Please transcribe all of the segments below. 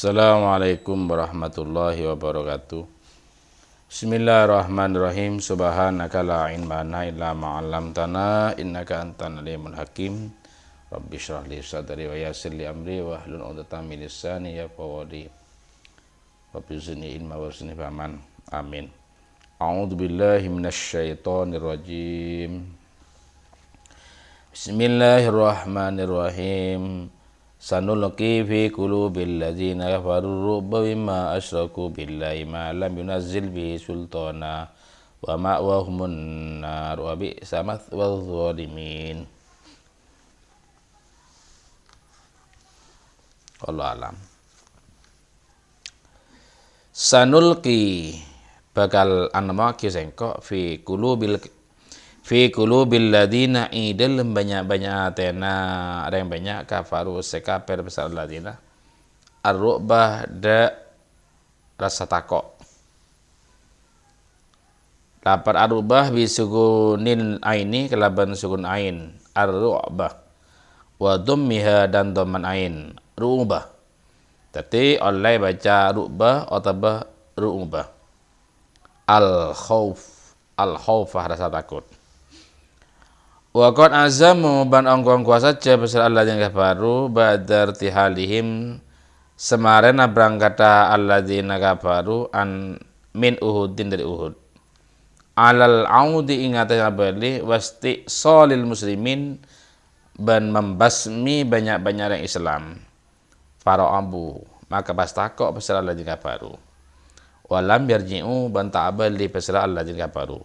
Assalamualaikum warahmatullahi wabarakatuh. Bismillahirrahmanirrahim. Subhanaka la ilma lana illa ma 'allamtana innaka antal alimul hakim. Rabbi shrah li sadri wa yassir li amri wahlul 'uqdatam min lisani yafqahu qawli. Rabbi zidni ilma warzuqni fahman. Amin. A'udzu billahi minasy syaithanir rajim. Bismillahirrahmanirrahim. Sanulqi fi qulubil ladzina kafaru ru'ba bima asyraku billahi ma lam yunazzil bihi sultana wa ma'wahumun nar wa bi'sa mathwal zalimin. Wallahu alam. Sanulqi bakal anama kisengko fi qulubil ladina idal banyak-banyak atena ada yang banyak kafaru sekaper besar ladina ar-ru'bah da rasa takok lapar ar-ru'bah bisukunin aini kelaban sukun ain ar-ru'bah wa dhammiha dan dhamman ain ru'bah tapi oleh baca ru'bah atau ru'bah al-khawfah rasa takut. Wa qad azamu ban ongkong kuasa saja besar alladzina kafaru ba'dar tihalihim semarena berangkata alladzina kafaru an min uhudin dari Uhud alal audi ingatan bali wasti solil muslimin ban membasmi banyak-banyak orang Islam para abu maka pastakok besar alladzina kafaru walam yarji'u ban ta'abali besar alladzina kafaru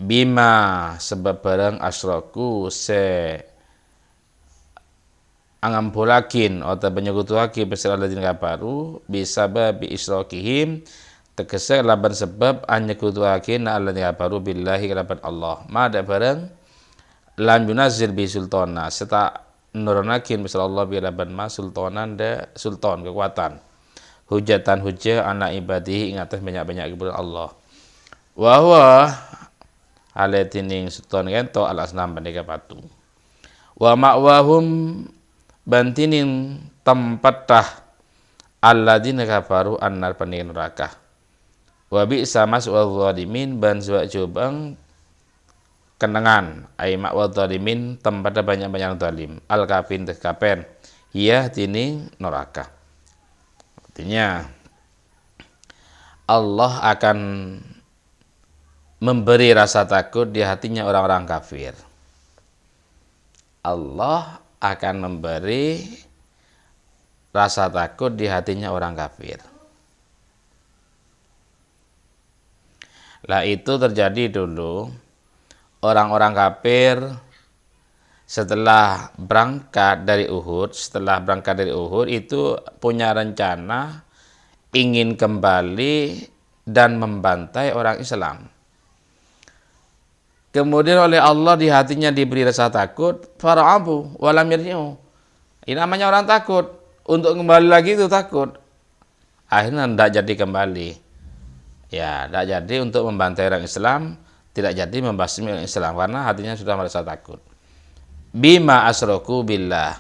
bima sebab barang asyraku se angampulakin atau penyekutuaki besar alladzina kafaru bisa babi israkihim tegese laban sebab anyekutuakin alladzina kafaru billahi kelaban Allah mada barang lam yunazzil bi sultana serta nurunakin besar Allah bi kelaban ma sultanan da sultan kekuatan hujatan hujjah anak ibadihi ing atas banyak-banyak kepada Allah wa huwa alatining sultan gento al asnam bandega patu wa ma'wahum bantinin tempatah alladzina kafaru annar paning neraka wa bi'sa maswal zalimin ban suwa jobang kenangan ai ma'wal zalimin tempatah banyak-banyak zalim al kafin teh kapen iya tining neraka artinya Allah akan memberi rasa takut di hatinya orang-orang kafir. Allah akan memberi rasa takut di hatinya orang kafir. Lah itu terjadi dulu orang-orang kafir setelah berangkat dari Uhud itu punya rencana ingin kembali dan membantai orang Islam. Kemudian oleh Allah di hatinya diberi rasa takut, fara'abu walam yarji'u. Ini namanya orang takut, untuk kembali lagi itu takut. Akhirnya tidak jadi kembali. Ya, tidak jadi untuk membantai orang Islam, tidak jadi membasmi orang Islam karena hatinya sudah merasa takut. Bima asyraku billah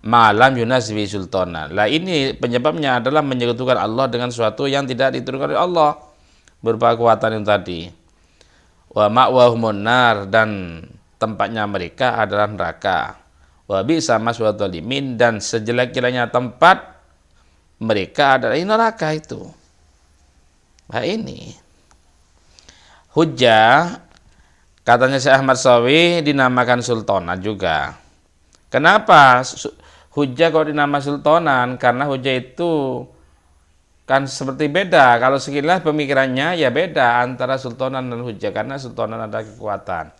malam yunazbi sultana. Lah ini penyebabnya adalah menyekutukan Allah dengan sesuatu yang tidak diturunkan oleh Allah berupa kekuatan yang tadi. Wa ma'wahumun nar dan tempatnya mereka adalah neraka. Wa bi'sa maswal zalimin dan sejelek-jeleknya tempat mereka adalah neraka itu. Nah ini hujjah katanya Syekh Ahmad Sawi dinamakan sultanan juga. Kenapa hujjah kok dinama sultanan? Karena hujjah itu kan seperti beda. Kalau sekilas pemikirannya ya beda antara sultanan dan hujjah karena sultanan ada kekuatan.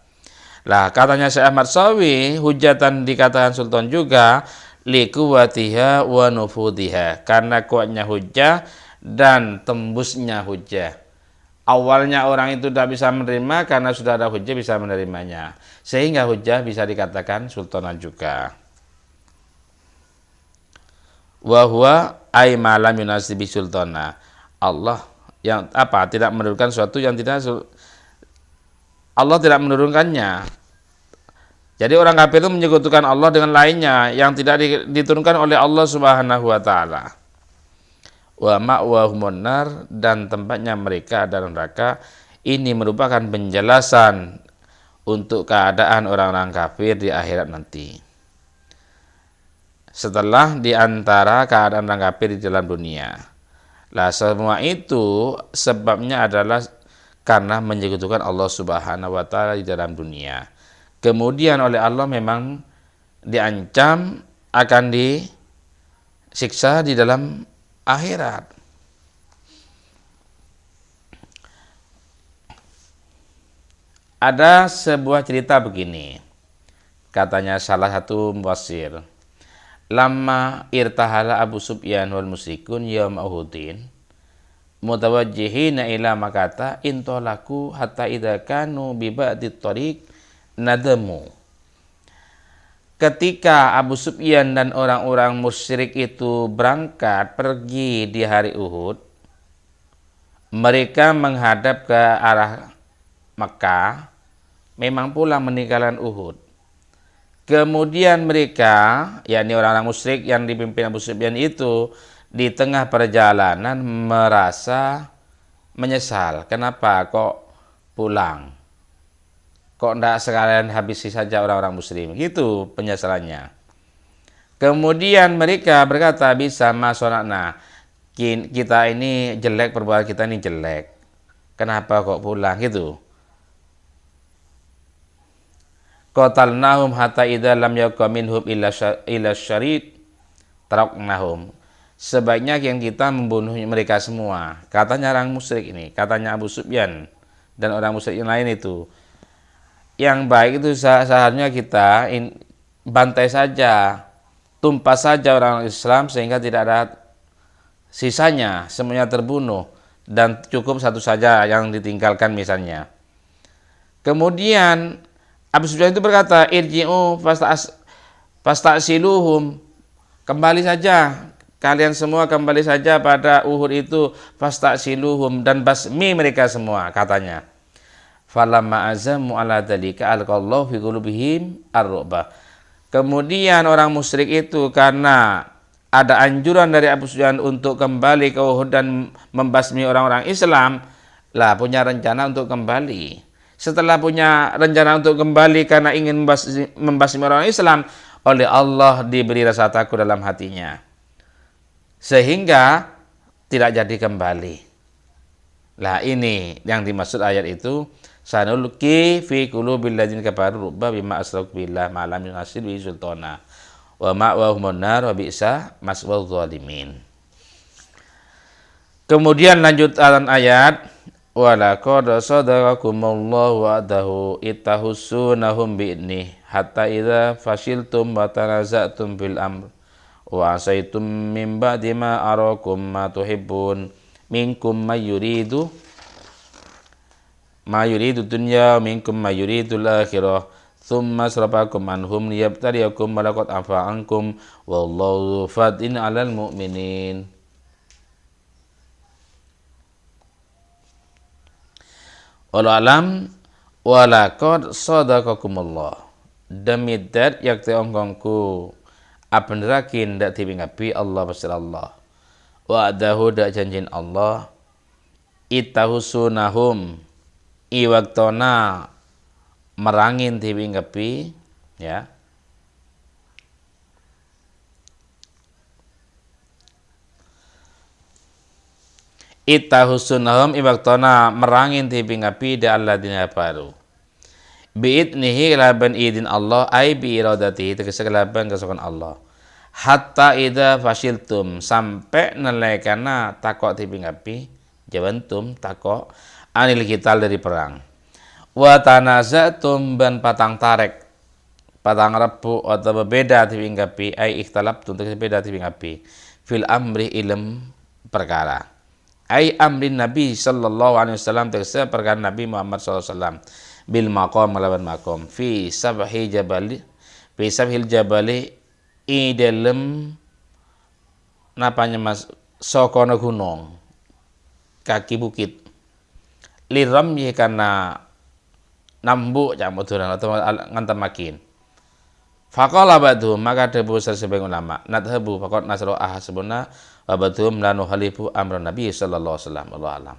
Lah katanya Syekh Ahmad Sawi hujatan dikatakan sultan juga liquwatiha wa nufudiha karena kuatnya hujjah dan tembusnya hujjah. Awalnya orang itu tidak bisa menerima karena sudah ada hujjah bisa menerimanya. Sehingga hujjah bisa dikatakan sultanan juga. Wa huwa ay malam yunasibi sultana. Allah yang tidak menurunkan sesuatu yang tidak Allah tidak menurunkannya. Jadi orang kafir itu menyekutukan Allah dengan lainnya yang tidak diturunkan oleh Allah Subhanahu wa taala. wa ma'wahumun nar, dan tempatnya mereka adalah neraka. Ini merupakan penjelasan untuk keadaan orang-orang kafir di akhirat nanti. Setelah di antara keadaan orang kafir di dalam dunia. Lah semua itu sebabnya adalah karena menyekutukan Allah Subhanahu wa taala di dalam dunia. Kemudian oleh Allah memang diancam akan disiksa di dalam akhirat. Ada sebuah cerita begini. Katanya salah satu mufassir, lama irtahala Abu Sufyan wal musyrikun yaum Uhudin mutawajjihina ila Makkah intolaku hatta idza kanu bi ba'dit thariq nadamu. Ketika Abu Sufyan dan orang-orang musyrik itu berangkat pergi di hari Uhud, mereka menghadap ke arah Mekah, memang pulang meninggalkan Uhud. Kemudian mereka, yakni orang-orang musyrik yang dipimpin Abu Sufyan itu, di tengah perjalanan merasa menyesal. Kenapa kok pulang? Kok tidak sekalian habisi saja orang-orang muslim? Gitu penyesalannya. Kemudian mereka berkata, bisa masonakna, kita ini jelek, perbuatan kita ini jelek. Kenapa kok pulang? Gitu. Qatalnahum hatta idza lam yakun minhum illa syarid taraknahum. Sebaiknya yang kita membunuh mereka semua. Katanya orang musyrik ini, katanya Abu Sufyan dan orang musyrik yang lain itu. Yang baik itu seharusnya kita bantai saja, tumpas saja orang Islam sehingga tidak ada sisanya, semuanya terbunuh dan cukup satu saja yang ditinggalkan misalnya. Kemudian Abu Sufyan itu berkata, irji'u fasta'siluhum, kembali saja, kalian semua kembali saja pada Uhud itu, fasta'siluhum, dan basmi mereka semua, katanya. Falamma azamu ala dzalika alqallahu fi qulubihim ar-ru'bah. Kemudian orang musyrik itu karena ada anjuran dari Abu Sufyan untuk kembali ke Uhud dan membasmi orang-orang Islam, lah punya rencana untuk kembali. Setelah punya rencana untuk kembali karena ingin membasmi orang Islam, oleh Allah diberi rasa takut dalam hatinya, sehingga tidak jadi kembali. Lah ini yang dimaksud ayat itu, sanulqi fi qulubil ladzina kafaru ru'ba bima asyraku billah ma lam yunzil bihi sultana wa ma'wahumun nar wa bi'sa maswal zalimin. Kemudian lanjut ayat, wa laqad sadaqakumullahu wa'dahu ittahussunahum bi'ni hatta idza fashiltum wa tanaza'tum fil amr wa asaitum min ba'di ma arakum ma tuhibbun minkum may yuridu dunya minkum may yuridul akhirah thumma sarafakum anhum liyabtaliyakum wa laqad afa ankum wallahu fadin 'alal mu'minin. Alam walaqad sadaqakumullah, demi dat yakti ongkongku apenderakin dak tibingapi Allah Allah wa'dahu dak janjin Allah itahusunahum iwaktona merangin tibingapi, ya, ittahusunahum iwaktona merangin tiping api da alladina baru bi'idnihi laban idin Allah ay bi'iradatihi tegese kelaban kesukaan Allah hatta idza fashiltum sampai nelaikana takok tiping api jawantum takok anil qital dari perang wa tanazatum ban patang tarek patang rebu atau berbeda tiping api ay ikhtalaftum tegese beda tiping api fil amri ilm perkara ai amrin Nabi sallallahu alaihi wasallam, tegese perkara Nabi Muhammad sallallahu alaihi wasallam bil maqam lawan maqam fi sabhi jabali fi sabhil jabali i dalem napanya mas sokono gunung kaki bukit liram ye karena nambu jamuduran atau ngantar makin Faqala ba'duhum, maka debu sebagian ulama, nadhabu faqad nasru ahasbuna wa ba'duhum la nuhalifu amran nabi sallallahu alaihi wasallam. Wallahu a'lam.